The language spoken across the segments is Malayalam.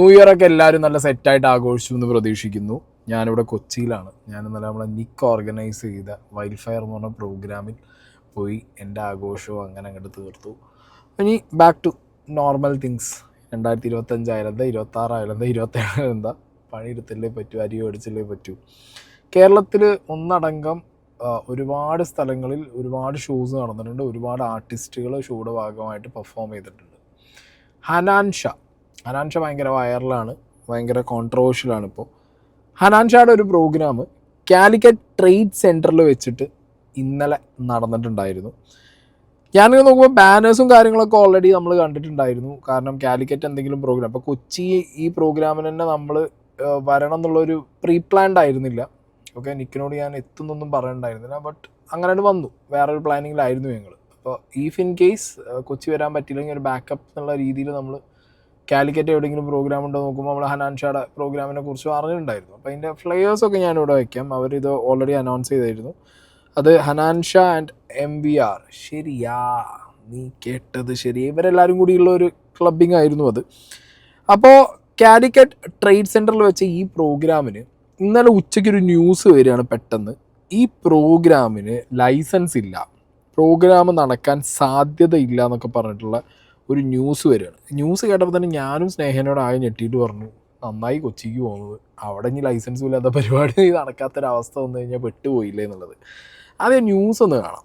ന്യൂ ഇയർ ഒക്കെ എല്ലാവരും നല്ല സെറ്റായിട്ട് ആഘോഷിച്ചു എന്ന് പ്രതീക്ഷിക്കുന്നു. ഞാനിവിടെ കൊച്ചിയിലാണ്. ഞാൻ ഇന്നലെ നമ്മളെ നിക്ക് ഓർഗനൈസ് ചെയ്ത വൈൽഡ് ഫയർ എന്ന് പറഞ്ഞ പ്രോഗ്രാമിൽ പോയി എൻ്റെ ആഘോഷവും അങ്ങനെ അങ്ങോട്ട് തീർത്തു. ഇനി ബാക്ക് ടു നോർമൽ തിങ്സ്. 2025 ആയാലെന്താ, 26 ആയാലെന്താ, 27 എന്താ, പണിയെടുത്തല്ലേ പറ്റൂ, അരി മേടിച്ചല്ലേ പറ്റൂ. കേരളത്തിൽ ഒന്നടങ്കം ഒരുപാട് സ്ഥലങ്ങളിൽ ഒരുപാട് ഷോസ് നടന്നിട്ടുണ്ട്. ഒരുപാട് ആർട്ടിസ്റ്റുകൾ ഷോയുടെ ഭാഗമായിട്ട് പെർഫോം ചെയ്തിട്ടുണ്ട്. ഹനാൻ ഷാ ഭയങ്കര വൈറലാണ്, ഭയങ്കര കോൺട്രവേഴ്ഷ്യലാണ്. ഇപ്പോൾ ഹനാൻ ഷായുടെ ഒരു പ്രോഗ്രാം കാലിക്കറ്റ് ട്രേഡ് സെൻറ്ററിൽ വെച്ചിട്ട് ഇന്നലെ നടന്നിട്ടുണ്ടായിരുന്നു. ഞാനിങ്ങനെ നോക്കുമ്പോൾ ബാനേഴ്സും കാര്യങ്ങളൊക്കെ ഓൾറെഡി നമ്മൾ കണ്ടിട്ടുണ്ടായിരുന്നു. കാരണം കാലിക്കറ്റ് എന്തെങ്കിലും പ്രോഗ്രാം, ഇപ്പോൾ കൊച്ചി ഈ പ്രോഗ്രാമിന് തന്നെ നമ്മൾ വരണം എന്നുള്ളൊരു പ്രീ പ്ലാൻഡ് ആയിരുന്നില്ല. ഓക്കെ, നിക്കിനോട് ഞാൻ എത്തുന്നൊന്നും പറയണ്ടായിരുന്നില്ല, ബട്ട് അങ്ങനെ വന്നു. വേറൊരു പ്ലാനിങ്ങിലായിരുന്നു ഞങ്ങൾ. അപ്പോൾ ഇഫ് ഇൻ കേസ് കൊച്ചി വരാൻ പറ്റിയില്ലെങ്കിൽ ഒരു ബാക്കപ്പ് എന്നുള്ള രീതിയിൽ നമ്മൾ കാലിക്കറ്റ് എവിടെയെങ്കിലും പ്രോഗ്രാം ഉണ്ടോ നോക്കുമ്പോൾ നമ്മൾ ഹനാൻ ഷായുടെ പ്രോഗ്രാമിനെ കുറിച്ച് അറിഞ്ഞിട്ടുണ്ടായിരുന്നു. അപ്പോൾ അതിൻ്റെ ഫ്ലെയേഴ്സൊക്കെ ഞാനിവിടെ വയ്ക്കാം. അവരിത് ഓൾറെഡി അനൗൺസ് ചെയ്തായിരുന്നു. അത് ഹനാൻ ഷാ ആൻഡ് MVR. ശരിയാ, നീ കേട്ടത് ശരി. ഇവരെല്ലാവരും കൂടിയുള്ള ഒരു ക്ലബിംഗ് ആയിരുന്നു അത്. അപ്പോൾ കാലിക്കറ്റ് ട്രേഡ് സെൻറ്ററിൽ വെച്ച ഈ പ്രോഗ്രാമിന് ഇന്നലെ ഉച്ചയ്ക്കൊരു ന്യൂസ് വരികയാണ് പെട്ടെന്ന്. ഈ പ്രോഗ്രാമിന് ലൈസൻസ് ഇല്ല, പ്രോഗ്രാം നടക്കാൻ സാധ്യതയില്ല എന്നൊക്കെ പറഞ്ഞിട്ടുള്ള ഒരു ന്യൂസ് വരികയാണ്. ന്യൂസ് കേട്ടപ്പോൾ തന്നെ ഞാനും സ്നേഹനോട് ആകെ ഞെട്ടിയിട്ട് പറഞ്ഞു, നന്നായി കൊച്ചിക്ക് പോകുന്നത്. അവിടെ ഇനി ലൈസൻസും ഇല്ലാത്ത പരിപാടി നടക്കാത്തൊരവസ്ഥ വന്നു കഴിഞ്ഞാൽ പെട്ടുപോയില്ലേ എന്നുള്ളത്. അതേ ന്യൂസ് ഒന്ന് കാണാം.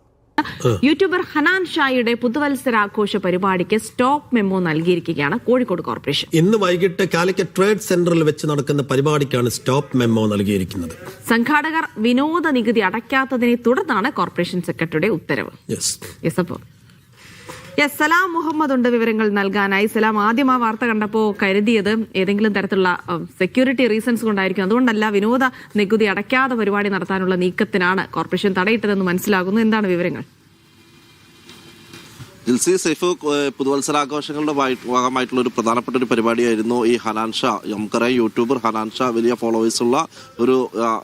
യൂട്യൂബർ ഹനാൻ ഷായുടെ പുതുവത്സരാഘോഷ പരിപാടിക്ക് സ്റ്റോപ്പ് മെമ്മോ നൽകിയിരിക്കുകയാണ് കോഴിക്കോട് കോർപ്പറേഷൻ. ഇന്ന് വൈകിട്ട് കാലിക്കറ്റ് ട്രേഡ് സെന്ററിൽ വെച്ച് നടക്കുന്ന പരിപാടിക്കാണ് സ്റ്റോപ്പ് മെമ്മോ നൽകിയിരിക്കുന്നത്. സംഘാടകർ വിനോദ നികുതി അടയ്ക്കാത്തതിനെ തുടർന്നാണ് കോർപ്പറേഷൻ സെക്രട്ടറിയുടെ ഉത്തരവ്. സലാം മുഹമ്മദ് ഉണ്ട് വിവരങ്ങൾ നൽകാനായി. സലാം, ആദ്യം ആ വാർത്ത കണ്ടപ്പോൾ കരുതിയത് ഏതെങ്കിലും തരത്തിലുള്ള സെക്യൂരിറ്റി റീസൺസ് കൊണ്ടായിരിക്കും, അതുകൊണ്ടല്ല വിനോദ നികുതി അടയ്ക്കാതെ പരിപാടി നടത്താനുള്ള നീക്കത്തിനാണ് കോർപ്പറേഷൻ തടയിട്ടതെന്ന് മനസ്സിലാകുന്നു. എന്താണ് വിവരങ്ങൾ? ജിൽസി, സൈഫ്, പുതുവത്സരാഘോഷങ്ങളുടെ ഭാഗമായിട്ടുള്ള ഒരു പ്രധാനപ്പെട്ട ഒരു പരിപാടിയായിരുന്നു ഈ ഹനാൻ ഷാ. നമുക്കറിയാം, യൂട്യൂബർ ഹനാൻ ഷാ വലിയ ഫോളോവേഴ്സ് ഉള്ള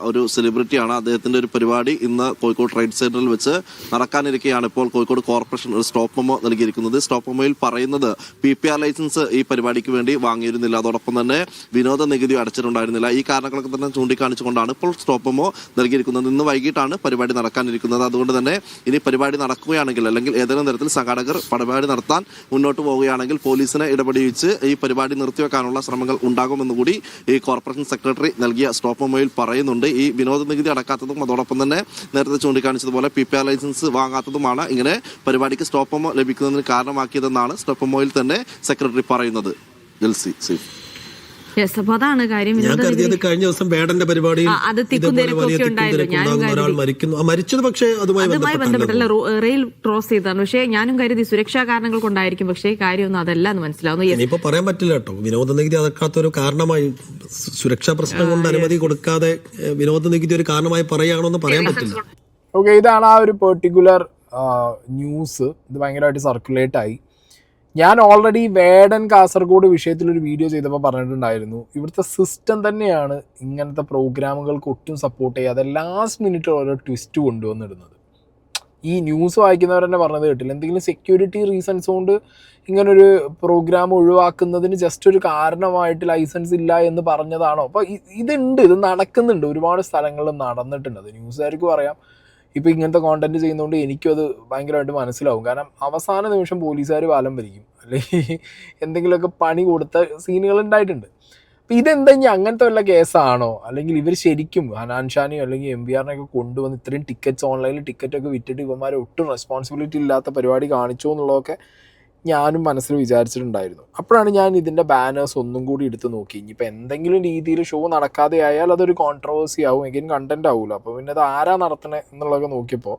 ഒരു സെലിബ്രിറ്റിയാണ്. അദ്ദേഹത്തിന്റെ ഒരു പരിപാടി ഇന്ന് കോഴിക്കോട് ട്രേഡ് സെന്ററിൽ വെച്ച് നടക്കാനിരിക്കെയാണ് ഇപ്പോൾ കോഴിക്കോട് കോർപ്പറേഷൻ ഒരു സ്റ്റോപ്പ് മെമ്മോ നൽകിയിരിക്കുന്നത്. സ്റ്റോപ്പ് മെമ്മോയിൽ പറയുന്നത് PPR ലൈസൻസ് ഈ പരിപാടിക്ക് വേണ്ടി വാങ്ങിയിരുന്നില്ല, അതോടൊപ്പം തന്നെ വിനോദ നികുതി അടച്ചിട്ടുണ്ടായിരുന്നില്ല. ഈ കാരണങ്ങളൊക്കെ തന്നെ ചൂണ്ടിക്കാണിച്ചുകൊണ്ടാണ് ഇപ്പോൾ സ്റ്റോപ്പ് മെമ്മോ നൽകിയിരിക്കുന്നത്. ഇന്ന് വൈകിട്ടാണ് പരിപാടി നടക്കാനിരിക്കുന്നത്. അതുകൊണ്ട് തന്നെ ഇനി പരിപാടി നടക്കുകയാണെങ്കിൽ അല്ലെങ്കിൽ ഏതെങ്കിലും തരത്തിൽ സംഘാടകർ പരിപാടി നടത്താൻ മുന്നോട്ട് പോവുകയാണെങ്കിൽ പോലീസിനെ ഇടപെടിച്ച് ഈ പരിപാടി നിർത്തിവെക്കാനുള്ള ശ്രമങ്ങൾ ഉണ്ടാകുമെന്നുകൂടി ഈ കോർപ്പറേഷൻ സെക്രട്ടറി നൽകിയ സ്റ്റോപ്പ് മെമ്മോയിൽ പറയുന്നുണ്ട്. ഈ വിനോദ നികുതി അടക്കാത്തതും അതോടൊപ്പം തന്നെ നേരത്തെ ചൂണ്ടിക്കാണിച്ചതുപോലെ PPR ലൈസൻസ് വാങ്ങാത്തതുമാണ് ഇങ്ങനെ പരിപാടിക്ക് സ്റ്റോപ്പ് മെമ്മോ ലഭിക്കുന്നതിന് കാരണമാക്കിയതെന്നാണ് സ്റ്റോപ്പ് മെമ്മോയിൽ തന്നെ സെക്രട്ടറി പറയുന്നത്. അതാണ് കാര്യം. കഴിഞ്ഞ ദിവസം വേടന്റെ പരിപാടിയിൽ ഒരാൾ മരിക്കുന്നു. മരിച്ചത് പക്ഷേ അതുമായി ബന്ധപ്പെട്ടല്ല, റെയിൽ ക്രോസ് ചെയ്തതാണ്. പക്ഷേ ഞാനും കരുതി സുരക്ഷാ കാരണങ്ങൾ കൊണ്ടായിരിക്കും, പക്ഷേ കാര്യമൊന്നും അതല്ല എന്ന് മനസ്സിലാവുന്നു. ഇനിയിപ്പോ പറയാൻ പറ്റില്ല കേട്ടോ, വിനോദ നികുതി അടക്കാത്തൊരു കാരണമായി, സുരക്ഷാ പ്രശ്നം കൊണ്ട് അനുമതി കൊടുക്കാതെ വിനോദ നികുതി ഒരു കാരണമായി പറയുകയാണോ എന്ന് പറയാൻ പറ്റില്ല. ഓക്കെ, ഇതാണ് ആ ഒരു പെർട്ടിക്കുലർ ന്യൂസ്. ഇത് ഭയങ്കരമായിട്ട് സർക്കുലേറ്റ് ആയി. ഞാൻ ഓൾറെഡി വേടൻ കാസർഗോഡ് വിഷയത്തിലൊരു വീഡിയോ ചെയ്തപ്പോൾ പറഞ്ഞിട്ടുണ്ടായിരുന്നു, ഇവിടുത്തെ സിസ്റ്റം തന്നെയാണ് ഇങ്ങനത്തെ പ്രോഗ്രാമുകൾക്ക് ഒട്ടും സപ്പോർട്ട് ചെയ്യാതെ ലാസ്റ്റ് മിനിറ്റ് ഓരോ ട്വിസ്റ്റ് കൊണ്ടുവന്നിടുന്നത്. ഈ ന്യൂസ് വായിക്കുന്നവർ തന്നെ പറഞ്ഞത് കേട്ടില്ല, എന്തെങ്കിലും സെക്യൂരിറ്റി റീസൺസ് കൊണ്ട് ഇങ്ങനൊരു പ്രോഗ്രാം ഒഴിവാക്കുന്നതിന് ജസ്റ്റ് ഒരു കാരണമായിട്ട് ലൈസൻസ് ഇല്ല എന്ന് പറഞ്ഞതാണോ? അപ്പോൾ ഇതുണ്ട്, ഇത് നടക്കുന്നുണ്ട്, ഒരുപാട് സ്ഥലങ്ങളിൽ നടന്നിട്ടുണ്ട്. അത് ന്യൂസുകാർക്ക് പറയാം. ഇപ്പോൾ ഇങ്ങനത്തെ കോണ്ടന്റ് ചെയ്യുന്നതുകൊണ്ട് എനിക്കും അത് ഭയങ്കരമായിട്ട് മനസ്സിലാവും. കാരണം അവസാന നിമിഷം പോലീസുകാർ പാലം ഭരിക്കും, അല്ലെങ്കിൽ എന്തെങ്കിലുമൊക്കെ പണി കൊടുത്ത സീനുകൾ ഉണ്ടായിട്ടുണ്ട്. അപ്പോൾ ഇതെന്താ ഇനി അങ്ങനത്തെ വല്ല കേസാണോ, അല്ലെങ്കിൽ ഇവർ ശരിക്കും ഹനാൻ ഷാനെയോ അല്ലെങ്കിൽ MVRനെയൊക്കെ കൊണ്ടുവന്ന് ഇത്രയും ടിക്കറ്റ്സ്, ഓൺലൈനിൽ ടിക്കറ്റൊക്കെ വിറ്റിട്ട് ഇവന്മാരെ ഒട്ടും റെസ്പോൺസിബിലിറ്റി ഇല്ലാത്ത പരിപാടി കാണിച്ചോ എന്നുള്ളതൊക്കെ ഞാനും മനസ്സിൽ വിചാരിച്ചിട്ടുണ്ടായിരുന്നു. അപ്പോഴാണ് ഞാൻ ഇതിൻ്റെ ബാനേഴ്സ് ഒന്നും കൂടി എടുത്ത് നോക്കി. ഇനിയിപ്പോൾ എന്തെങ്കിലും രീതിയിൽ ഷോ നടക്കാതെ ആയാൽ അതൊരു കോൺട്രവേഴ്സി ആവും, എങ്കിലും കണ്ടന്റ് ആവുമല്ലോ. അപ്പോൾ പിന്നെ അത് ആരാ നടത്തണേ എന്നുള്ളതൊക്കെ നോക്കിയപ്പോൾ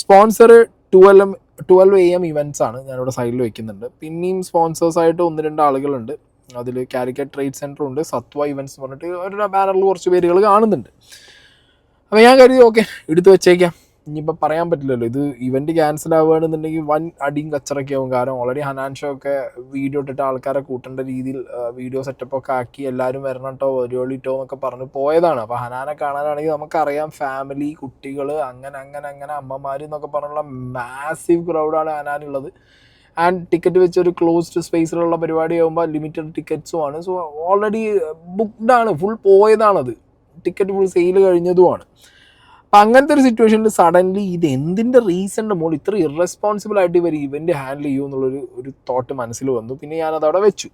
സ്പോൺസർ 12 AM ഇവൻറ്റ്സ് ആണ് ഞാനിവിടെ സൈഡിൽ വെക്കുന്നുണ്ട്. പിന്നെയും സ്പോൺസേഴ്സായിട്ട് 1-2 ആളുകളുണ്ട്. അതിൽ കാലിക്കറ്റ് ട്രേഡ് സെൻറ്റർ ഉണ്ട്, സത്വ ഇവൻറ്റ്സ് എന്ന് പറഞ്ഞിട്ട് ഒരു ബാനറിൽ കുറച്ച് പേരുകൾ കാണുന്നുണ്ട്. അപ്പോൾ ഞാൻ കരുതി ഓക്കെ എടുത്ത് വെച്ചേക്കാം. ഇനിയിപ്പോൾ പറയാൻ പറ്റില്ലല്ലോ, ഇത് ഇവൻറ്റ് ക്യാൻസൽ ആവുകയാണെന്നുണ്ടെങ്കിൽ വൻ അടിയും കച്ചറൊക്കെ ആവും. കാരണം ഓൾറെഡി ഹനാൻ ഷോ ഒക്കെ വീഡിയോ ഇട്ടിട്ട് ആൾക്കാരെ കൂട്ടേണ്ട രീതിയിൽ വീഡിയോ സെറ്റപ്പൊക്കെ ആക്കി എല്ലാവരും വരണം കേട്ടോ, വരുവോളിട്ടോ എന്നൊക്കെ പറഞ്ഞ് പോയതാണ്. അപ്പോൾ ഹനാനെ കാണാനാണെങ്കിൽ നമുക്കറിയാം, ഫാമിലി, കുട്ടികൾ, അങ്ങനെ അമ്മമാർ എന്നൊക്കെ പറഞ്ഞുള്ള മാസീവ് ക്രൗഡാണ് ഹനാനുള്ളത്. ആൻഡ് ടിക്കറ്റ് വെച്ച് ഒരു ക്ലോസ്ഡ് സ്പേസിലുള്ള പരിപാടി ആകുമ്പോൾ ലിമിറ്റഡ് ടിക്കറ്റ്സും ആണ്. സോ ഓൾറെഡി ബുക്ക്ഡ് ആണ്, ഫുൾ പോയതാണത്, ടിക്കറ്റ് ഫുൾ സെയിൽ കഴിഞ്ഞതുമാണ്. അപ്പം അങ്ങനത്തെ ഒരു സിറ്റുവേഷനിൽ സഡൻലി ഇത് എന്തിൻ്റെ റീസണിൻ്റെ മോൾ ഇത്ര ഇറസ്പോൺസിബിൾ ആയിട്ട് ഇവർ ഇവൻ്റ് ഹാൻഡിൽ ചെയ്യൂ എന്നുള്ളൊരു തോട്ട് മനസ്സിൽ വന്നു. പിന്നെ ഞാനത് അവിടെ വെച്ചു.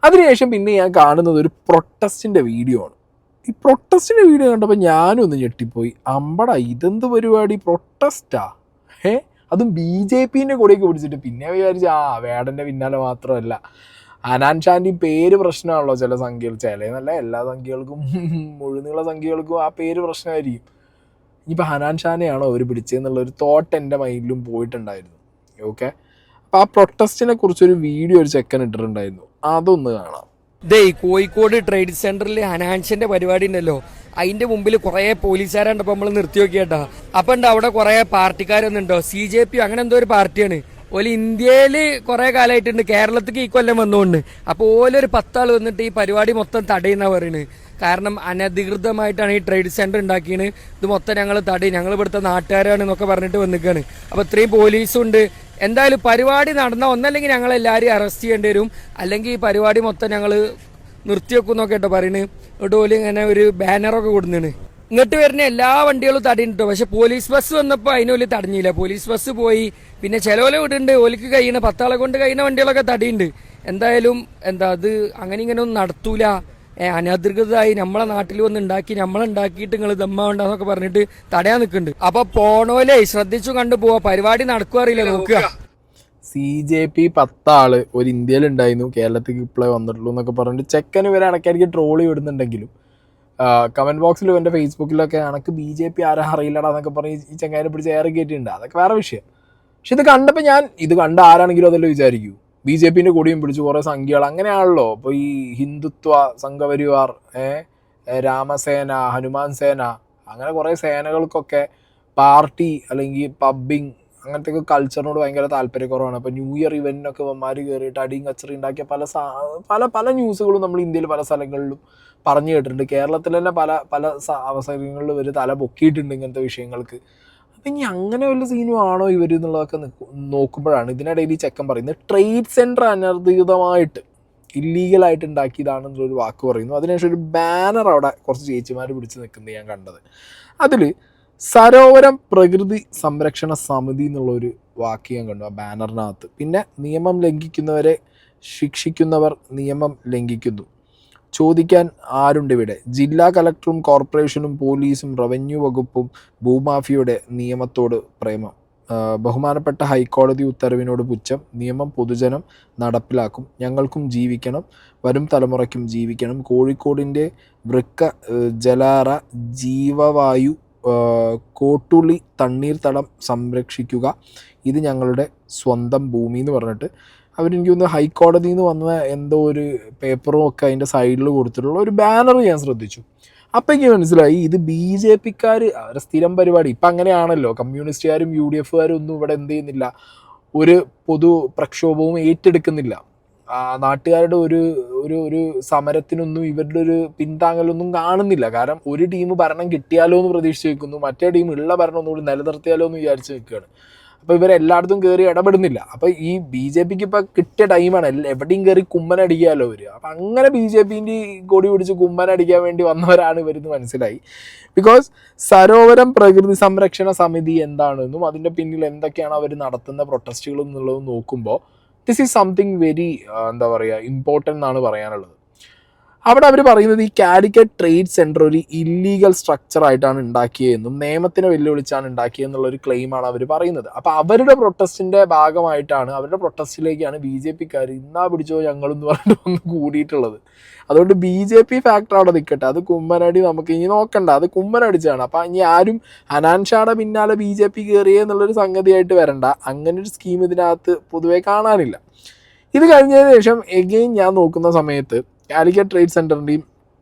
അതിനുശേഷം പിന്നെ ഞാൻ കാണുന്നത് ഒരു പ്രൊട്ടസ്റ്റിൻ്റെ വീഡിയോ ആണ്. ഈ പ്രൊട്ടസ്റ്റിൻ്റെ വീഡിയോ കണ്ടപ്പോൾ ഞാനും ഒന്ന് ഞെട്ടിപ്പോയി. അമ്പടാ ഇതെന്ത് പരിപാടി, പ്രൊട്ടസ്റ്റാ? അതും BJPൻ്റെ കൂടെയൊക്കെ പിടിച്ചിട്ട്. പിന്നെ വിചാരിച്ചു വേടൻ്റെ പിന്നാലെ മാത്രമല്ല, ഹനാൻ ഷാൻ്റെയും പേര് പ്രശ്നമാണല്ലോ ചില സംഖ്യകൾ, ചിലന്നല്ല എല്ലാ സംഖ്യകൾക്കും മുഴുനീള സംഖ്യകൾക്കും ആ പേര് പ്രശ്നമായിരിക്കും. ഇനിയിപ്പോൾ ഹനാൻ ഷാനെയാണോ അവർ പിടിച്ചതെന്നുള്ളൊരു തോട്ട് എൻ്റെ മൈൻഡിലും പോയിട്ടുണ്ടായിരുന്നു. ഓക്കെ, അപ്പോൾ ആ പ്രൊട്ടസ്റ്റിനെ കുറിച്ചൊരു വീഡിയോ ഒരു ചെക്കൻ ഇട്ടിട്ടുണ്ടായിരുന്നു, അതൊന്ന് കാണാം. കോഴിക്കോട് ട്രേഡ് സെന്ററിൽ ഹനാൻഷന്റെ പരിപാടി ഉണ്ടല്ലോ, അതിന്റെ മുമ്പിൽ കുറെ പോലീസുകാരുണ്ടപ്പോൾ നമ്മൾ നിർത്തി നോക്കിയാട്ടാ. അപ്പൊ ഉണ്ട് അവിടെ കുറെ പാർട്ടിക്കാരൊന്നുണ്ടോ, CJP അങ്ങനെ എന്തോ ഒരു പാർട്ടിയാണ്. ഓല് ഇന്ത്യയില് കുറെ കാലമായിട്ടുണ്ട്, കേരളത്തിലേക്ക് ഈ കൊല്ലം വന്നുകൊണ്ട്. അപ്പോൾ ഓലൊരു 10 ആൾ വന്നിട്ട് ഈ പരിപാടി മൊത്തം തടയുന്ന പറയുന്നത്. കാരണം അനധികൃതമായിട്ടാണ് ഈ ട്രേഡ് സെന്റർ ഉണ്ടാക്കിയത്, ഇത് മൊത്തം ഞങ്ങൾ തടയും, ഞങ്ങൾ ഇവിടുത്തെ നാട്ടുകാരാണ് എന്നൊക്കെ പറഞ്ഞിട്ട് വന്നിക്കാണ്. അപ്പോൾ ഇത്രയും പോലീസും ഉണ്ട്. എന്തായാലും പരിപാടി നടന്ന ഒന്നല്ലെങ്കിൽ ഞങ്ങൾ എല്ലാവരും അറസ്റ്റ് ചെയ്യേണ്ടി വരും, അല്ലെങ്കിൽ ഈ പരിപാടി മൊത്തം ഞങ്ങൾ നിർത്തിവെക്കുന്നൊക്കെ കേട്ടോ പറയുന്നത്. എന്നിട്ട് ഓല് ഇങ്ങനെ ഒരു ബാനറൊക്കെ കൊടുന്നാണ്. ഇങ്ങോട്ട് വരുന്ന എല്ലാ വണ്ടികളും തടയുന്നുണ്ടോ, പക്ഷെ പോലീസ് ബസ് വന്നപ്പോൾ അതിനോല് തടഞ്ഞില്ല. പോലീസ് ബസ് പോയി. പിന്നെ ചിലവരെ വിടുന്നുണ്ട്, ഓലിക്ക് കഴിയണ 10 ആളെ കൊണ്ട് കഴിയുന്ന വണ്ടികളൊക്കെ തടയുന്നുണ്ട്. എന്തായാലും അത് അങ്ങനെ ഇങ്ങനെ ഒന്നും നടത്തൂല, അനധികൃതമായി നമ്മളെ നാട്ടിൽ വന്ന് ഉണ്ടാക്കി നമ്മളുണ്ടാക്കിയിട്ട് നിങ്ങൾ ദമ്മാവണ്ടെന്നൊക്കെ പറഞ്ഞിട്ട് തടയാൻ നിൽക്കുന്നുണ്ട്. അപ്പൊ പോണോലെ ശ്രദ്ധിച്ചു കണ്ടു പോവാ, പരിപാടി നടക്കുക അറിയില്ല, നോക്കുക. CJP 10 ആള് ഒരു ഇന്ത്യയിലുണ്ടായിരുന്നു, കേരളത്തിലേക്ക് ഇപ്പോഴേ വന്നിട്ടുള്ളൂ എന്നൊക്കെ പറഞ്ഞിട്ട് ചെക്കന് വരെ ഇടയ്ക്കിടയ്ക്ക് ട്രോളി വിടുന്നുണ്ടെങ്കിലും കമന്റ് ബോക്സിലും എൻ്റെ ഫേസ്ബുക്കിലൊക്കെ എനക്ക് BJP ആരാ അറിയില്ലടാ എന്നൊക്കെ പറഞ്ഞ് ഈ ചെങ്ങാനെ പിടിച്ച് ഏറെ കയറ്റിയിട്ടുണ്ട്. അതൊക്കെ വേറെ വിഷയം. പക്ഷെ ഇത് കണ്ടപ്പോൾ ഇത് കണ്ട ആരാണെങ്കിലും അതല്ലേ വിചാരിക്കൂ, BJPൻ്റെ കൂടിയും പിടിച്ച് കുറേ സംഖ്യകൾ അങ്ങനെയാണല്ലോ. അപ്പോൾ ഈ ഹിന്ദുത്വ സംഘപരിവാർ, രാമസേന, ഹനുമാൻ സേന, അങ്ങനെ കുറേ സേനകൾക്കൊക്കെ പാർട്ടി അല്ലെങ്കിൽ പബ്ബിങ് അങ്ങനത്തെ കൾച്ചറിനോട് ഭയങ്കര താല്പര്യക്കുറവാണ്. അപ്പോൾ ന്യൂ ഇയർ ഇവൻറ്റിനൊക്കെ വന്മാർ കയറിയിട്ട് അടിയും കച്ചറി ഉണ്ടാക്കിയ പല ന്യൂസുകളും നമ്മൾ ഇന്ത്യയിൽ പല സ്ഥലങ്ങളിലും പറഞ്ഞു കേട്ടിട്ടുണ്ട്. കേരളത്തിൽ തന്നെ പല അവസരങ്ങളിലും ഇവർ തല പൊക്കിയിട്ടുണ്ട് ഇങ്ങനത്തെ വിഷയങ്ങൾക്ക്. അപ്പം ഇനി അങ്ങനെ വല്ല സീനും ആണോ ഇവർ എന്നുള്ളതൊക്കെ നോക്കുമ്പോഴാണ് ഇതിനിടയിൽ ഈ ചെക്കൻ പറയുന്നത് ട്രേഡ് സെൻറ്റർ അനധികൃതമായിട്ട് ഇല്ലീഗലായിട്ട് ഉണ്ടാക്കിയതാണെന്നുള്ളൊരു വാക്ക് പറയുന്നു. അതിനുശേഷം ഒരു ബാനർ അവിടെ കുറച്ച് ചേച്ചിമാർ പിടിച്ച് നിൽക്കുന്നത് ഞാൻ കണ്ടത്. അതിൽ സരോവരം പ്രകൃതി സംരക്ഷണ സമിതി എന്നുള്ളൊരു വാക്ക് ഞാൻ കണ്ടു ആ ബാനറിനകത്ത്. പിന്നെ നിയമം ലംഘിക്കുന്നവരെ ശിക്ഷിക്കുന്നവർ നിയമം ലംഘിക്കുന്നു, ചോദിക്കാൻ ആരുണ്ട് ഇവിടെ, ജില്ലാ കളക്ടറും കോർപ്പറേഷനും പോലീസും റവന്യൂ വകുപ്പും ഭൂമാഫിയുടെ നിയമത്തോട് പ്രേമം, ബഹുമാനപ്പെട്ട ഹൈക്കോടതി ഉത്തരവിനോട് പുച്ഛം, നിയമം പൊതുജനം നടപ്പിലാക്കും, ഞങ്ങൾക്കും ജീവിക്കണം, വരും തലമുറയ്ക്കും ജീവിക്കണം, കോഴിക്കോടിൻ്റെ വൃക്ക ജലാറ ജീവവായു കോട്ടുള്ളി തണ്ണീർത്തടം സംരക്ഷിക്കുക, ഇത് ഞങ്ങളുടെ സ്വന്തം ഭൂമി എന്ന് പറഞ്ഞിട്ട് അവരെനിക്ക് തോന്നുന്നു ഹൈക്കോടതിയിൽ നിന്ന് വന്ന എന്തോ ഒരു പേപ്പറും ഒക്കെ അതിൻ്റെ സൈഡിൽ കൊടുത്തിട്ടുള്ള ഒരു ബാനർ ഞാൻ ശ്രദ്ധിച്ചു. അപ്പം എനിക്ക് മനസ്സിലായി ഇത് BJPക്കാർ അവരുടെ സ്ഥിരം പരിപാടി. ഇപ്പം അങ്ങനെയാണല്ലോ, കമ്മ്യൂണിസ്റ്റുകാരും UDFകാരും ഒന്നും ഇവിടെ എന്ത് ചെയ്യുന്നില്ല, ഒരു പൊതു പ്രക്ഷോഭവും ഏറ്റെടുക്കുന്നില്ല. നാട്ടുകാരുടെ ഒരു സമരത്തിനൊന്നും ഇവരുടെ ഒരു പിന്താങ്ങലൊന്നും കാണുന്നില്ല. കാരണം ഒരു ടീം ഭരണം കിട്ടിയാലോ എന്ന് പ്രതീക്ഷിച്ച് നിൽക്കുന്നു, മറ്റേ ടീം ഉള്ള ഭരണം ഒന്നുകൂടി നിലനിർത്തിയാലോ എന്ന് വിചാരിച്ച് നിൽക്കുകയാണ്. അപ്പോൾ ഇവരെല്ലായിടത്തും കയറി ഇടപെടുന്നില്ല. അപ്പോൾ ഈ BJPക്ക് ഇപ്പോൾ കിട്ടിയ ടൈമാണ്, എവിടെയും കയറി കുമ്മനടിക്കാമല്ലോ ഇവർ. അപ്പം അങ്ങനെ BJPൻ്റെ കൊടി പിടിച്ച് കുമ്മനടിക്കാൻ വേണ്ടി വന്നവരാണ് ഇവരെന്ന് മനസ്സിലായി. ബിക്കോസ് സരോവരം പ്രകൃതി സംരക്ഷണ സമിതി എന്താണെന്നും അതിൻ്റെ പിന്നിൽ എന്തൊക്കെയാണ് അവർ നടത്തുന്ന പ്രൊട്ടസ്റ്റുകൾ എന്നുള്ളത് നോക്കുമ്പോൾ ദിസ് ഈസ് സംതിങ് വെരി എന്താ പറയുക ഇമ്പോർട്ടൻ്റ് എന്നാണ് പറയാനുള്ളത്. അവിടെ അവർ പറയുന്നത് ഈ കാലിക്കറ്റ് ട്രേഡ് സെൻറ്റർ ഒരു ഇല്ലീഗൽ സ്ട്രക്ചറായിട്ടാണ് ഉണ്ടാക്കിയതെന്നും നിയമത്തിനെ വെല്ലുവിളിച്ചാണ് ഉണ്ടാക്കിയെന്നുള്ളൊരു ക്ലെയിമാണ് അവർ പറയുന്നത്. അപ്പോൾ അവരുടെ പ്രൊട്ടസ്റ്റിൻ്റെ ഭാഗമായിട്ടാണ്, അവരുടെ പ്രൊട്ടസ്റ്റിലേക്കാണ് BJPക്കാർ ഇന്നാ പിടിച്ചോ ഞങ്ങളെന്ന് പറഞ്ഞിട്ട് ഒന്ന് കൂടിയിട്ടുള്ളത്. അതുകൊണ്ട് BJP ഫാക്ടർ അവിടെ നിൽക്കട്ടെ, അത് കുമ്മനടി നമുക്ക് ഇനി നോക്കണ്ട, അത് കുമ്മനടിച്ചാണ്. അപ്പോൾ ഇനി ആരും ഹനാൻ ഷായുടെ പിന്നാലെ BJP കയറിയേ എന്നുള്ളൊരു സംഗതിയായിട്ട് വരണ്ട. അങ്ങനൊരു സ്കീം ഇതിനകത്ത് പൊതുവെ കാണാനില്ല. ഇത് കഴിഞ്ഞതിന് ശേഷം എഗെയിൻ ഞാൻ നോക്കുന്ന സമയത്ത് കാലിക്കറ്റ് ട്രേഡ് സെൻറ്ററിൻ്റെയും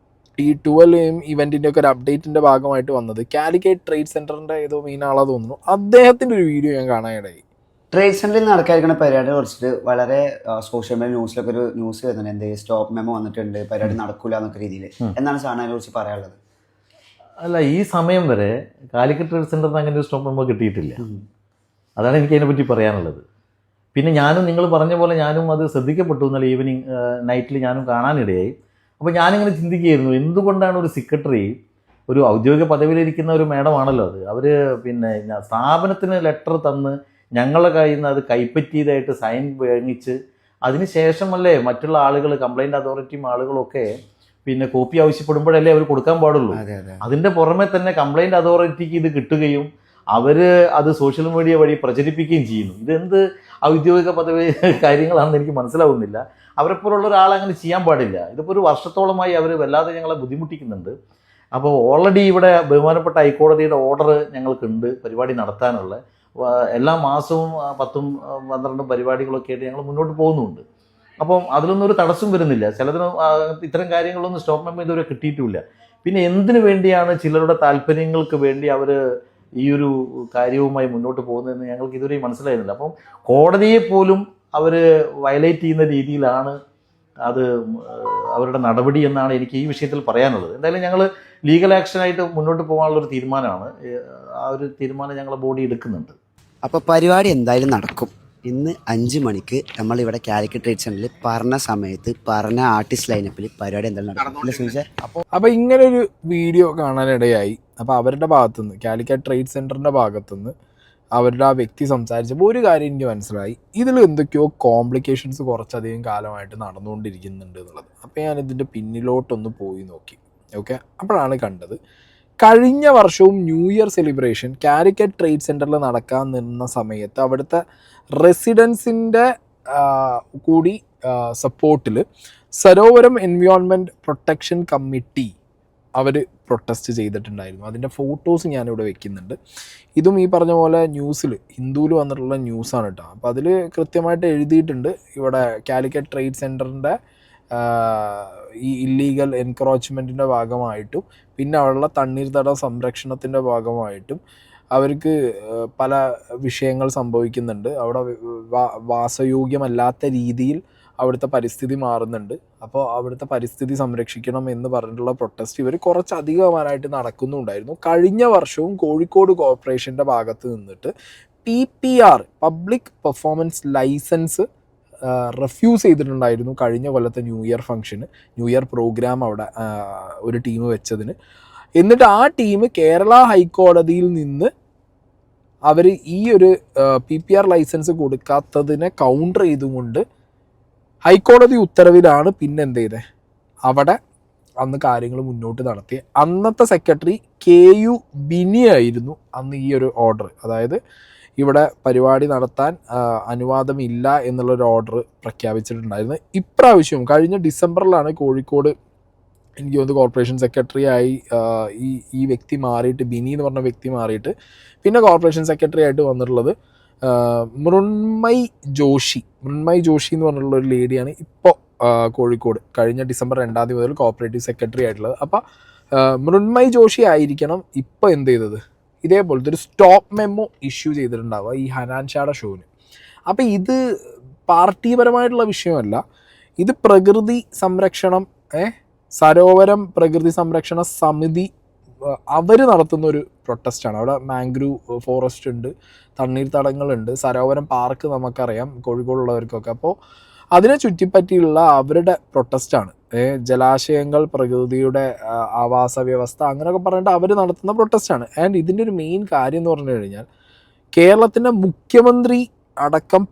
ഈ 12 ഇവൻറ്റിൻ്റെ ഒക്കെ ഒരു അപ്ഡേറ്റിൻ്റെ ഭാഗമായിട്ട് വന്നത് കാലിക്കറ്റ് ട്രേഡ് സെൻറ്ററിൻ്റെ ഏതോ മീനാളാ തോന്നുന്നു, അദ്ദേഹത്തിൻ്റെ ഒരു വീഡിയോ ഞാൻ കാണാനിടയായി. ട്രേഡ് സെന്ററിൽ നടക്കാതിരിക്കുന്ന പരിപാടിയെ കുറിച്ചിട്ട് വളരെ സോഷ്യൽ മീഡിയ ന്യൂസിലൊക്കെ ഒരു ന്യൂസ് വരുന്നുണ്ട്, എന്ത് സ്റ്റോപ്പ് മെമ്മോ വന്നിട്ടുണ്ട്, പരിപാടി നടക്കൂല എന്നൊക്കെ രീതിയിൽ. എന്താണ് സാറിനെ കുറിച്ച് പറയാനുള്ളത്? അല്ല, ഈ സമയം വരെ കാലിക്കറ്റ് ട്രേഡ് സെന്ററിന് അങ്ങനെ ഒരു സ്റ്റോപ്പ് മെമ്മോ കിട്ടിയിട്ടില്ല. അതാണ് എനിക്ക് അതിനെപ്പറ്റി പറയാനുള്ളത്. പിന്നെ ഞാനും നിങ്ങൾ പറഞ്ഞ പോലെ ഞാനും അത് ശ്രദ്ധിക്കപ്പെട്ടു. ഇന്നലെ ഈവനിങ് നൈറ്റിൽ ഞാനും കാണാനിടയായി. അപ്പോൾ ഞാനിങ്ങനെ ചിന്തിക്കുകയായിരുന്നു, എന്തുകൊണ്ടാണ് ഒരു സെക്രട്ടറി, ഒരു ഔദ്യോഗിക പദവിയിലിരിക്കുന്ന ഒരു മേഡമാണല്ലോ അത്, അവർ പിന്നെ സ്ഥാപനത്തിന് ലെറ്റർ തന്ന് ഞങ്ങളുടെ കയ്യിൽ നിന്ന് അത് കൈപ്പറ്റിയതായിട്ട് സൈൻ വാങ്ങിച്ച് അതിന് ശേഷമല്ലേ മറ്റുള്ള ആളുകൾ, കംപ്ലൈൻറ്റ് അതോറിറ്റിയും ആളുകളൊക്കെ പിന്നെ കോപ്പി ആവശ്യപ്പെടുമ്പോഴല്ലേ അവർ കൊടുക്കാൻ പാടുള്ളൂ. അതിൻ്റെ പുറമെ തന്നെ കംപ്ലൈൻറ്റ് അതോറിറ്റിക്ക് ഇത് കിട്ടുകയും അവർ അത് സോഷ്യൽ മീഡിയ വഴി പ്രചരിപ്പിക്കുകയും ചെയ്യുന്നു. ഇതെന്ത് ഔദ്യോഗിക പദവി കാര്യങ്ങളാണെന്ന് എനിക്ക് മനസ്സിലാവുന്നില്ല. അവരെപ്പോലുള്ള ഒരാൾ അങ്ങനെ ചെയ്യാൻ പാടില്ല. ഇതിപ്പോൾ ഒരു വർഷത്തോളമായി അവർ വല്ലാതെ ഞങ്ങളെ ബുദ്ധിമുട്ടിക്കുന്നുണ്ട്. അപ്പോൾ ഓൾറെഡി ഇവിടെ ബഹുമാനപ്പെട്ട ഹൈക്കോടതിയുടെ ഓർഡർ ഞങ്ങൾക്കുണ്ട് പരിപാടി നടത്താനുള്ള. എല്ലാ മാസവും 10-12 പരിപാടികളൊക്കെ ആയിട്ട് ഞങ്ങൾ മുന്നോട്ട് പോകുന്നുണ്ട്. അപ്പം അതിലൊന്നും ഒരു തടസ്സം വരുന്നില്ല. ചിലതിന് ഇത്തരം കാര്യങ്ങളൊന്നും സ്റ്റോപ്പ് മെമ്മോ ഇതുവരെ കിട്ടിയിട്ടുമില്ല. പിന്നെ എന്തിനു വേണ്ടിയാണ് ചിലരുടെ താല്പര്യങ്ങൾക്ക് വേണ്ടി അവർ ഈ ഒരു കാര്യവുമായി മുന്നോട്ട് പോകുന്നതെന്ന് ഞങ്ങൾക്ക് ഇതുവരെ മനസ്സിലായിരുന്നില്ല. അപ്പം കോടതിയെ പോലും അവർ വയലേറ്റ് ചെയ്യുന്ന രീതിയിലാണ് അത് അവരുടെ നടപടി എന്നാണ് എനിക്ക് ഈ വിഷയത്തിൽ പറയാനുള്ളത്. എന്തായാലും ഞങ്ങൾ ലീഗൽ ആക്ഷനായിട്ട് മുന്നോട്ട് പോകാനുള്ളൊരു തീരുമാനമാണ്. ആ ഒരു തീരുമാനം ഞങ്ങളെ ബോഡി എടുക്കുന്നുണ്ട്. അപ്പോൾ പരിപാടി എന്തായാലും നടക്കും. ഇന്ന് 5 മണിക്ക് നമ്മളിവിടെ കാലിക്കറ്റ് ട്രേഡ് സെന്ററിൽ പറഞ്ഞ സമയത്ത് പറഞ്ഞ ആർട്ടിസ്റ്റ് ലൈനപ്പിൽ പരിപാടി എന്തായാലും നടക്കും. അപ്പോൾ ഇങ്ങനൊരു വീഡിയോ കാണാനിടയായി. അപ്പോൾ അവരുടെ ഭാഗത്തുനിന്ന്, കാലിക്കറ്റ് ട്രേഡ് സെൻറ്ററിൻ്റെ ഭാഗത്തുനിന്ന് അവരുടെ ആ വ്യക്തി സംസാരിച്ചപ്പോൾ ഒരു കാര്യം എനിക്ക് മനസ്സിലായി, ഇതിൽ എന്തൊക്കെയോ കോംപ്ലിക്കേഷൻസ് കുറച്ചധികം കാലമായിട്ട് നടന്നുകൊണ്ടിരിക്കുന്നുണ്ട് എന്നുള്ളത്. അപ്പോൾ ഞാനിതിൻ്റെ പിന്നിലോട്ടൊന്ന് പോയി നോക്കി. ഓക്കെ, അപ്പോഴാണ് കണ്ടത് കഴിഞ്ഞ വർഷവും new year celebration Calicut trade സെൻറ്ററിൽ നടക്കാൻ നിന്ന സമയത്ത് അവിടുത്തെ റെസിഡൻസിൻ്റെ കൂടി സപ്പോർട്ടിൽ സരോവരം എൻവയോൺമെൻറ്റ് പ്രൊട്ടക്ഷൻ കമ്മിറ്റി അവർ പ്രൊട്ടസ്റ്റ് ചെയ്തിട്ടുണ്ടായിരുന്നു. അതിൻ്റെ ഫോട്ടോസ് ഞാനിവിടെ വെക്കുന്നുണ്ട്. ഇതും ഈ പറഞ്ഞ പോലെ ന്യൂസിൽ, ഹിന്ദുവിൽ വന്നിട്ടുള്ള ന്യൂസാണ് കേട്ടോ. അപ്പോൾ അതിൽ കൃത്യമായിട്ട് എഴുതിയിട്ടുണ്ട് ഇവിടെ കാലിക്കറ്റ് ട്രേഡ് സെൻറ്ററിൻ്റെ ഈ ഇല്ലീഗൽ എൻക്രോച്ച്മെൻറ്റിൻ്റെ ഭാഗമായിട്ടും പിന്നെ അവിടെയുള്ള തണ്ണീർത്തട സംരക്ഷണത്തിൻ്റെ ഭാഗമായിട്ടും അവർക്ക് പല വിഷയങ്ങൾ സംഭവിക്കുന്നുണ്ട്. അവിടെ വാസയോഗ്യമല്ലാത്ത രീതിയിൽ അവിടുത്തെ പരിസ്ഥിതി മാറുന്നുണ്ട്. അപ്പോൾ അവിടുത്തെ പരിസ്ഥിതി സംരക്ഷിക്കണം എന്ന് പറഞ്ഞിട്ടുള്ള പ്രൊട്ടസ്റ്റ് ഇവർ കുറച്ചധികമായിട്ട് നടക്കുന്നുണ്ടായിരുന്നു. കഴിഞ്ഞ വർഷവും കോഴിക്കോട് കോർപ്പറേഷൻ്റെ ഭാഗത്ത് നിന്നിട്ട് PPR public performance licence refuse ചെയ്തിട്ടുണ്ടായിരുന്നു കഴിഞ്ഞ കൊല്ലത്തെ ന്യൂ ഇയർ ഫംഗ്ഷന്, ന്യൂ ഇയർ പ്രോഗ്രാം അവിടെ ഒരു ടീം വെച്ചതിന്. എന്നിട്ട് ആ ടീം കേരള ഹൈക്കോടതിയിൽ നിന്ന് അവർ ഈ ഒരു PPR ലൈസൻസ് കൊടുക്കാത്തതിനെ കൗണ്ടർ ചെയ്തുകൊണ്ട് ഹൈക്കോടതി ഉത്തരവിലാണ് പിന്നെ എന്ത് ചെയ്തത്, അവിടെ അന്ന് കാര്യങ്ങൾ മുന്നോട്ട് നടത്തി. അന്നത്തെ സെക്രട്ടറി KU ബിനി ആയിരുന്നു അന്ന് ഈ ഒരു ഓർഡർ, അതായത് ഇവിടെ പരിപാടി നടത്താൻ അനുവാദമില്ല എന്നുള്ളൊരു ഓർഡർ പ്രഖ്യാപിച്ചിട്ടുണ്ടായിരുന്നു. ഇപ്രാവശ്യവും കഴിഞ്ഞ ഡിസംബറിലാണ് കോഴിക്കോട് എനിക്ക് തോന്നുന്നു കോർപ്പറേഷൻ സെക്രട്ടറി ആയി ഈ വ്യക്തി മാറിയിട്ട്, ബിനി എന്ന് പറഞ്ഞ വ്യക്തി മാറിയിട്ട് പിന്നെ കോർപ്പറേഷൻ സെക്രട്ടറി ആയിട്ട് വന്നിട്ടുള്ളത് മൃണ്മയ് ജോഷി എന്ന് പറഞ്ഞിട്ടുള്ള ഒരു ലേഡിയാണ് ഇപ്പോൾ കോഴിക്കോട് കഴിഞ്ഞ ഡിസംബർ 2 മുതൽ കോപ്പറേറ്റീവ് സെക്രട്ടറി ആയിട്ടുള്ളത്. അപ്പോൾ മൃണ്മയ് ജോഷി ആയിരിക്കണം ഇപ്പോൾ എന്ത് ചെയ്തത്, ഇതേപോലത്തെ ഒരു സ്റ്റോപ്പ് മെമ്മോ ഇഷ്യൂ ചെയ്തിട്ടുണ്ടാവുക ഈ ഹനാൻ ഷായുടെ ഷോന്. അപ്പോൾ ഇത് പാർട്ടിപരമായിട്ടുള്ള വിഷയമല്ല, ഇത് പ്രകൃതി സംരക്ഷണം, സരോവരം പ്രകൃതി സംരക്ഷണ സമിതി അവർ നടത്തുന്ന ഒരു പ്രൊട്ടസ്റ്റാണ്. അവിടെ മാംഗ്രൂവ് ഫോറസ്റ്റ് ഉണ്ട്, തണ്ണീർത്തടങ്ങളുണ്ട്, സരോവരം പാർക്ക് നമുക്കറിയാം കോഴിക്കോടുള്ളവർക്കൊക്കെ. അപ്പോൾ അതിനെ ചുറ്റിപ്പറ്റിയുള്ള അവരുടെ പ്രൊട്ടസ്റ്റാണ്. ജലാശയങ്ങൾ, പ്രകൃതിയുടെ ആവാസ വ്യവസ്ഥ അങ്ങനെയൊക്കെ പറഞ്ഞിട്ട് അവർ നടത്തുന്ന പ്രൊട്ടസ്റ്റാണ്. ആൻഡ് ഇതിൻ്റെ ഒരു മെയിൻ കാര്യം എന്ന് പറഞ്ഞു കഴിഞ്ഞാൽ കേരളത്തിൻ്റെ മുഖ്യമന്ത്രി അടക്കം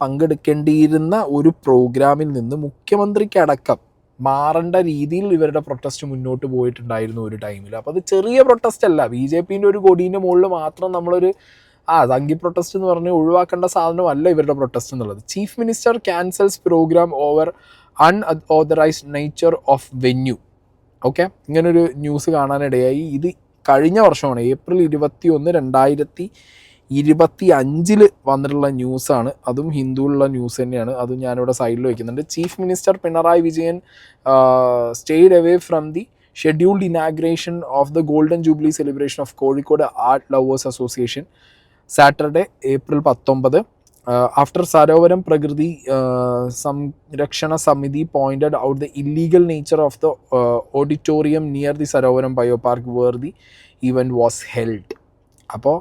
പങ്കെടുക്കേണ്ടിയിരുന്ന ഒരു പ്രോഗ്രാമിൽ നിന്ന് മുഖ്യമന്ത്രിക്കടക്കം മാറേണ്ട രീതിയിൽ ഇവരുടെ പ്രൊട്ടസ്റ്റ് മുന്നോട്ട് പോയിട്ടുണ്ടായിരുന്നു ഒരു ടൈമിൽ. അപ്പോൾ അത് ചെറിയ പ്രൊട്ടസ്റ്റ് അല്ല, BJPൻ്റെ ഒരു കൊടീൻ്റെ മുകളിൽ മാത്രം നമ്മളൊരു സംഘി പ്രൊട്ടസ്റ്റ് എന്ന് പറഞ്ഞ് ഒഴിവാക്കേണ്ട സാധനമല്ല ഇവരുടെ പ്രൊട്ടസ്റ്റ് എന്നുള്ളത്. Chief minister cancels programme over unauthorised nature of venue. Okay, ഇങ്ങനൊരു ന്യൂസ് കാണാനിടയായി. ഇത് കഴിഞ്ഞ വർഷമാണ്, ഏപ്രിൽ 21, 2025 വന്നിട്ടുള്ള ന്യൂസാണ്. അതും ഹിന്ദുവിലുള്ള ന്യൂസ് തന്നെയാണ്. അതും ഞാനിവിടെ സൈഡിൽ വയ്ക്കുന്നുണ്ട്. Chief minister Pinarayi Vijayan stayed away from the scheduled inauguration of the golden jubilee celebration of Kozhikode art lovers association Saturday April 19. After Sarovaram Prakriti Samrakshana Samiti pointed out the illegal nature of the auditorium near the Sarovaram Biopark where the event was held. അപ്പോൾ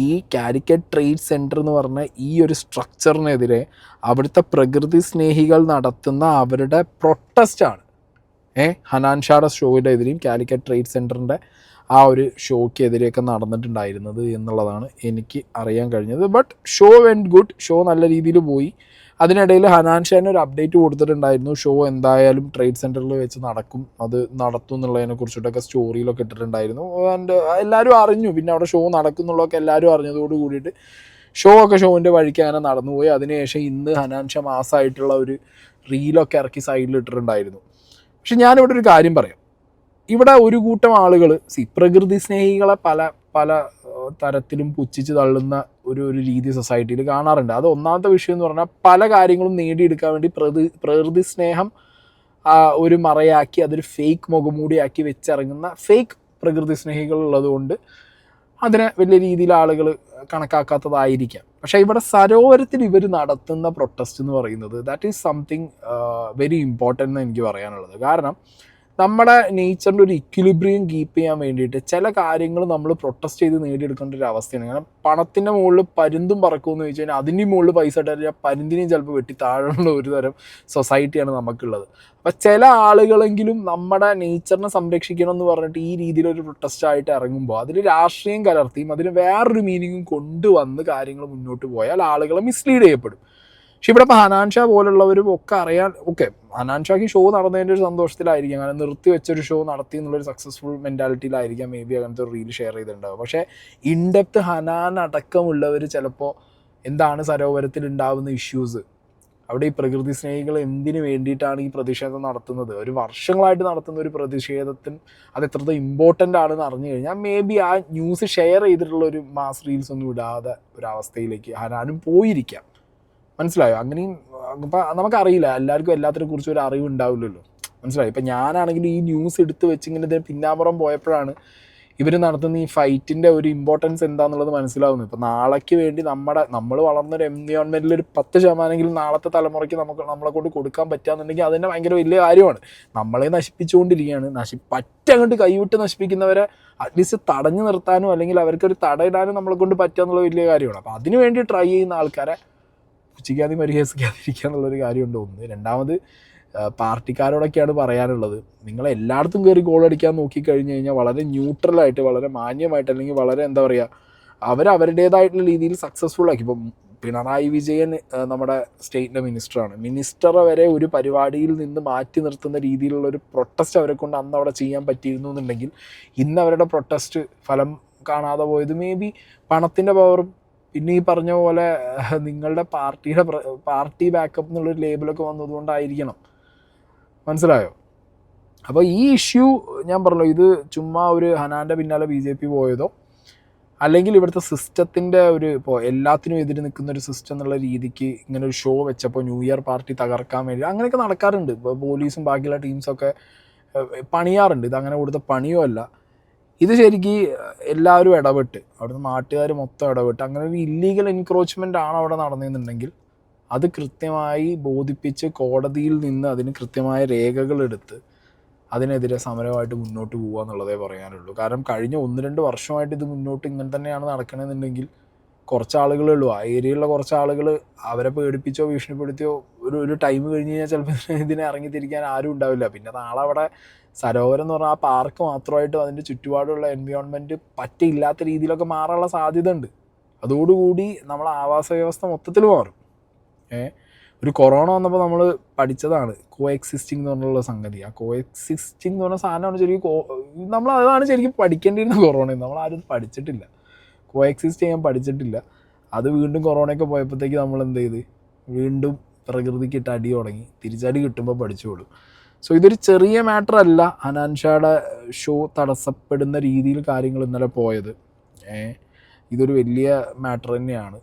ഈ കാലിക്കറ്റ് ട്രേഡ് സെൻറ്റർ എന്ന് പറഞ്ഞ ഈ ഒരു സ്ട്രക്ചറിനെതിരെ അവിടുത്തെ പ്രകൃതി സ്നേഹികൾ നടത്തുന്ന അവരുടെ പ്രൊട്ടസ്റ്റാണ് ഹനാൻ ഷായുടെ ഷോയുടെ എതിരെയും കാലിക്കറ്റ് ട്രേഡ് സെൻറ്ററിൻ്റെ ആ ഒരു ഷോയ്ക്കെതിരെയൊക്കെ നടന്നിട്ടുണ്ടായിരുന്നത് എന്നുള്ളതാണ് എനിക്ക് അറിയാൻ കഴിഞ്ഞത്. But show went good, show നല്ല രീതിയിൽ പോയി. അതിനിടയിൽ ഹനാൻ ഷാന് ഒരു അപ്ഡേറ്റ് കൊടുത്തിട്ടുണ്ടായിരുന്നു, ഷോ എന്തായാലും ട്രേഡ് സെൻറ്ററിൽ വെച്ച് നടക്കും, അത് നടത്തും എന്നുള്ളതിനെ കുറിച്ചിട്ടൊക്കെ സ്റ്റോറിയിലൊക്കെ ഇട്ടിട്ടുണ്ടായിരുന്നു. ആൻഡ് എല്ലാവരും അറിഞ്ഞു, പിന്നെ അവിടെ ഷോ നടക്കും എന്നുള്ളതൊക്കെ എല്ലാവരും അറിഞ്ഞതോട് കൂടിയിട്ട് ഷോൻ്റെ വഴിക്ക് അങ്ങനെ നടന്നുപോയി. അതിനുശേഷം ഇന്ന് ഹനാൻ ഷാ മാസമായിട്ടുള്ള ഒരു റീലൊക്കെ ഇറക്കി സൈഡിൽ ഇട്ടിട്ടുണ്ടായിരുന്നു. പക്ഷെ ഞാനിവിടെ ഒരു കാര്യം പറയാം, ഇവിടെ ഒരു കൂട്ടം ആളുകൾ പ്രകൃതി സ്നേഹികളെ പല തരത്തിലും പുച്ഛിച്ച് തള്ളുന്ന ഒരു രീതി സൊസൈറ്റിയിൽ കാണാറുണ്ട്. അത് ഒന്നാമത്തെ വിഷയം എന്ന് പറഞ്ഞാൽ പല കാര്യങ്ങളും നേടിയെടുക്കാൻ വേണ്ടി പ്രകൃതി സ്നേഹം ഒരു മറയാക്കി അതൊരു ഫേക്ക് മുഖമൂടിയാക്കി വെച്ചിറങ്ങുന്ന ഫേക്ക് പ്രകൃതി സ്നേഹികൾ ഉള്ളതുകൊണ്ട് അതിനെ വലിയ രീതിയിൽ ആളുകൾ കണക്കാക്കാത്തതായിരിക്കാം. പക്ഷേ ഇവിടെ സരോവരത്തിൽ ഇവർ നടത്തുന്ന പ്രൊട്ടസ്റ്റ് എന്ന് പറയുന്നത് that is something very important എന്ന് എനിക്ക് പറയാനുള്ളത്. കാരണം നമ്മുടെ നേച്ചറിൻ്റെ ഒരു ഇക്വിലിബ്രിയം കീപ്പ് ചെയ്യാൻ വേണ്ടിയിട്ട് ചില കാര്യങ്ങൾ നമ്മൾ പ്രൊട്ടസ്റ്റ് ചെയ്ത് നേടിയെടുക്കേണ്ട ഒരു അവസ്ഥയാണ്. കാരണം പണത്തിൻ്റെ മുകളിൽ പരുന്തും പറക്കുമെന്ന് ചോദിച്ചു കഴിഞ്ഞാൽ അതിൻ്റെ മുകളിൽ പൈസ ഇട്ടാൽ പരുന്തിനെയും ചിലപ്പോൾ വെട്ടി താഴെയുള്ള ഒരു തരം സൊസൈറ്റിയാണ് നമുക്കുള്ളത്. അപ്പം ചില ആളുകളെങ്കിലും നമ്മുടെ നേച്ചറിനെ സംരക്ഷിക്കണം എന്ന് പറഞ്ഞിട്ട് ഈ രീതിയിലൊരു പ്രൊട്ടസ്റ്റായിട്ട് ഇറങ്ങുമ്പോൾ അതിൽ രാഷ്ട്രീയം കലർത്തിയും അതിന് വേറൊരു മീനിങ്ങും കൊണ്ടുവന്ന് കാര്യങ്ങൾ മുന്നോട്ട് പോയാൽ ആളുകളെ മിസ്ലീഡ് ചെയ്യപ്പെടും. പക്ഷെ ഇവിടെ ഇപ്പോൾ ഹനാൻ ഷാ പോലുള്ളവരും ഒക്കെ അറിയാൻ ഹനാൻ ഷാക്ക് ഷോ നടന്നതിൻ്റെ ഒരു സന്തോഷത്തിലായിരിക്കാം, കാരണം നിർത്തി വെച്ചൊരു ഷോ നടത്തി എന്നുള്ളൊരു സക്സസ്ഫുൾ മെൻറ്റാലിറ്റിയിലായിരിക്കാം മേ ബി അങ്ങനത്തെ ഒരു റീൽ ഷെയർ ചെയ്തിട്ടുണ്ടാവും. പക്ഷേ ഇൻഡെപ്ത് ഹനാൻ അടക്കമുള്ളവർ ചിലപ്പോൾ എന്താണ് സരോവരത്തിൽ ഉണ്ടാകുന്ന ഇഷ്യൂസ്, അവിടെ ഈ പ്രകൃതി സ്നേഹികൾ എന്തിനു വേണ്ടിയിട്ടാണ് ഈ പ്രതിഷേധം നടത്തുന്നത്, ഒരു വർഷങ്ങളായിട്ട് നടത്തുന്ന ഒരു പ്രതിഷേധത്തിന് അത് എത്രത്തോളം ഇമ്പോർട്ടൻ്റ് ആണെന്ന് അറിഞ്ഞു കഴിഞ്ഞാൽ മേ ബി ആ ന്യൂസ് ഷെയർ ചെയ്തിട്ടുള്ള ഒരു മാസ് റീൽസ് ഒന്നും ഇടാതെ ഒരവസ്ഥയിലേക്ക് ഹനാനും പോയിരിക്കാം. മനസ്സിലായോ? അങ്ങനെയും ഇപ്പം നമുക്കറിയില്ല, എല്ലാവർക്കും എല്ലാത്തിനെ കുറിച്ചും ഒരു അറിവ് ഉണ്ടാവില്ലല്ലോ. മനസ്സിലായി? ഇപ്പം ഞാനാണെങ്കിൽ ഈ ന്യൂസ് എടുത്ത് വെച്ച് ഇങ്ങനെ ഇതിന് പിന്നാമ്പുറം പോയപ്പോഴാണ് ഇവർ നടത്തുന്ന ഈ ഫൈറ്റിൻ്റെ ഒരു ഇമ്പോർട്ടൻസ് എന്താണെന്നുള്ളത് മനസ്സിലാവുന്നത്. ഇപ്പം നാളേക്ക് വേണ്ടി നമ്മൾ വളർന്നൊരു എൻവയോൺമെൻറ്റിൽ ഒരു 10% നാളത്തെ തലമുറയ്ക്ക് നമ്മളെ കൊണ്ട് കൊടുക്കാൻ പറ്റുകയെന്നുണ്ടെങ്കിൽ അതിൻ്റെ ഭയങ്കര വലിയ കാര്യമാണ്. നമ്മളെ നശിപ്പിച്ചുകൊണ്ടിരിക്കുകയാണ്. അങ്ങോട്ട് കൈവിട്ട് നശിപ്പിക്കുന്നവരെ അറ്റ്ലീസ്റ്റ് തടഞ്ഞു നിർത്താനും അല്ലെങ്കിൽ അവർക്കൊരു തടയിടാനും നമ്മളെ കൊണ്ട് പറ്റുക എന്നുള്ള വലിയ കാര്യമാണ്. അപ്പോൾ അതിനു വേണ്ടി ട്രൈ ചെയ്യുന്ന ആൾക്കാരെ പുച്ഛിക്കാതെ പരിഹസിക്കാതിരിക്കുക എന്നുള്ളൊരു കാര്യമുണ്ട്. ഒന്ന്. രണ്ടാമത് പാർട്ടിക്കാരോടൊക്കെയാണ് പറയാനുള്ളത്, നിങ്ങൾ എല്ലായിടത്തും കയറി ഗോൾ അടിക്കാൻ നോക്കിക്കഴിഞ്ഞ് കഴിഞ്ഞാൽ വളരെ ന്യൂട്രലായിട്ട് വളരെ മാന്യമായിട്ട് അല്ലെങ്കിൽ വളരെ എന്താ പറയുക അവരുടേതായിട്ടുള്ള രീതിയിൽ സക്സസ്ഫുൾ ആക്കി. ഇപ്പം പിണറായി വിജയൻ നമ്മുടെ സ്റ്റേറ്റിൻ്റെ മിനിസ്റ്ററെ വരെ ഒരു പരിപാടിയിൽ നിന്ന് മാറ്റി നിർത്തുന്ന രീതിയിലുള്ളൊരു പ്രൊട്ടസ്റ്റ് അവരെ കൊണ്ട് അന്ന് അവിടെ ചെയ്യാൻ പറ്റിയിരുന്നു എന്നുണ്ടെങ്കിൽ ഇന്ന് അവരുടെ പ്രൊട്ടസ്റ്റ് ഫലം കാണാതെ പോയത് മേ ബി പണത്തിൻ്റെ പവറും പിന്നെ ഈ പറഞ്ഞ പോലെ നിങ്ങളുടെ പാർട്ടി ബാക്കപ്പ് എന്നുള്ളൊരു ലേബലൊക്കെ വന്നതുകൊണ്ടായിരിക്കണം. മനസ്സിലായോ? അപ്പോൾ ഈ ഇഷ്യൂ ഞാൻ പറഞ്ഞല്ലോ, ഇത് ചുമ്മാ ഒരു ഹനാൻ്റെ പിന്നാലെ BJP പോയതോ അല്ലെങ്കിൽ ഇവിടുത്തെ സിസ്റ്റത്തിൻ്റെ ഇപ്പോൾ എല്ലാത്തിനും എതിര് നിൽക്കുന്ന ഒരു സിസ്റ്റം എന്നുള്ള രീതിക്ക് ഇങ്ങനെ ഒരു ഷോ വെച്ചപ്പോൾ ന്യൂ ഇയർ പാർട്ടി തകർക്കാൻ വേണ്ടി അങ്ങനെയൊക്കെ നടക്കാറുണ്ട്. ഇപ്പോൾ പോലീസും ബാക്കിയുള്ള ടീംസൊക്കെ പണിയാറുണ്ട്. ഇതങ്ങനെ കൊടുത്ത പണിയോ അല്ല. ഇത് ശരിക്കും എല്ലാവരും ഇടപെട്ട് അവിടുന്ന് നാട്ടുകാർ മൊത്തം ഇടപെട്ട് അങ്ങനെ ഒരു ഇല്ലീഗൽ എൻക്രോച്ച്മെൻ്റ് ആണ് അവിടെ നടന്നതെന്നുണ്ടെങ്കിൽ അത് കൃത്യമായി ബോധിപ്പിച്ച് കോടതിയിൽ നിന്ന് അതിന് കൃത്യമായ രേഖകളെടുത്ത് അതിനെതിരെ സമരമായിട്ട് മുന്നോട്ട് പോകുക എന്നുള്ളതേ പറയാനുള്ളൂ. കാരണം കഴിഞ്ഞ 1-2 വർഷമായിട്ട് ഇത് മുന്നോട്ട് ഇങ്ങനെ തന്നെയാണ് നടക്കണമെന്നുണ്ടെങ്കിൽ കുറച്ച് ആളുകളേ ഉള്ളൂ. ആ ഏരിയയിലുള്ള കുറച്ച് ആളുകൾ അവരെ പേടിപ്പിച്ചോ ഭീഷണിപ്പെടുത്തിയോ ഒരു ടൈം കഴിഞ്ഞ് കഴിഞ്ഞാൽ ചിലപ്പോൾ ഇതിനെ ഇറങ്ങിത്തിരിക്കാൻ ആരും ഉണ്ടാവില്ല. പിന്നെ നാളെ അവിടെ സരോവരം എന്ന് പറഞ്ഞാൽ ആ പാർക്ക് മാത്രമായിട്ടും അതിൻ്റെ ചുറ്റുപാടുള്ള എൻവയോൺമെൻറ്റ് പറ്റില്ലാത്ത രീതിയിലൊക്കെ മാറാനുള്ള സാധ്യത ഉണ്ട്. അതോടുകൂടി നമ്മളെ ആവാസ വ്യവസ്ഥ മൊത്തത്തിൽ മാറും. ഒരു കൊറോണ വന്നപ്പോൾ നമ്മൾ പഠിച്ചതാണ് കോഎക്സിസ്റ്റിംഗ് എന്ന് പറഞ്ഞുള്ള സംഗതി. ആ കോഎക്സിസ്റ്റിംഗ് എന്ന് പറഞ്ഞ സാധനമാണ് ശരിക്കും അതാണ് ശരിക്കും പഠിക്കേണ്ടിയിരുന്ന കൊറോണ. നമ്മളാരും പഠിച്ചിട്ടില്ല, കോഎക്സിസ്റ്റ് ചെയ്യാൻ പഠിച്ചിട്ടില്ല. അത് വീണ്ടും കൊറോണയൊക്കെ പോയപ്പോഴത്തേക്ക് നമ്മൾ എന്ത് ചെയ്ത് വീണ്ടും പ്രകൃതിക്ക് ഇട്ട് അടി തുടങ്ങി. തിരിച്ചടി കിട്ടുമ്പോൾ പഠിച്ചോളൂ. സോ ഇതൊരു ചെറിയ മാറ്റർ അല്ല ഹനാൻ ഷായുടെ ഷോ തടസ്സപ്പെടുന്ന രീതിയിൽ കാര്യങ്ങൾ ഇന്നലെ പോയത്. ഇതൊരു വലിയ മാറ്റർ തന്നെയാണ്.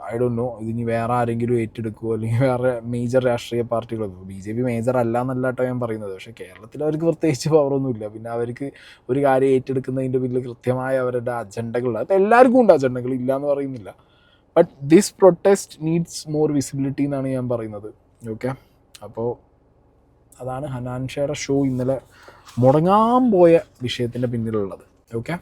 ഐ ഡോണ്ട് നോ ഇതിനി വേറെ ആരെങ്കിലും ഏറ്റെടുക്കുമോ അല്ലെങ്കിൽ വേറെ മേജർ രാഷ്ട്രീയ പാർട്ടികളൊക്കെ. BJP മേജർ അല്ല എന്നല്ല കേട്ടോ ഞാൻ പറയുന്നത്. പക്ഷേ കേരളത്തിൽ അവർക്ക് പ്രത്യേകിച്ച് പവറൊന്നുമില്ല. പിന്നെ അവർക്ക് ഒരു കാര്യം ഏറ്റെടുക്കുന്നതിൻ്റെ പിന്നിൽ കൃത്യമായ അവരുടെ അജണ്ടകളുണ്ട്. അപ്പോൾ എല്ലാവർക്കും ഉണ്ട് അജണ്ടകൾ, ഇല്ല എന്ന് പറയുന്നില്ല. But this protest needs more visibility എന്നാണ് ഞാൻ പറയുന്നത്. ഓക്കെ, അപ്പോൾ അതാണ് ഹനാൻ ഷായുടെ ഷോ ഇന്നലെ മുടങ്ങാൻ പോയ വിഷയത്തിൻ്റെ പിന്നിലുള്ളത്. ഓക്കെ.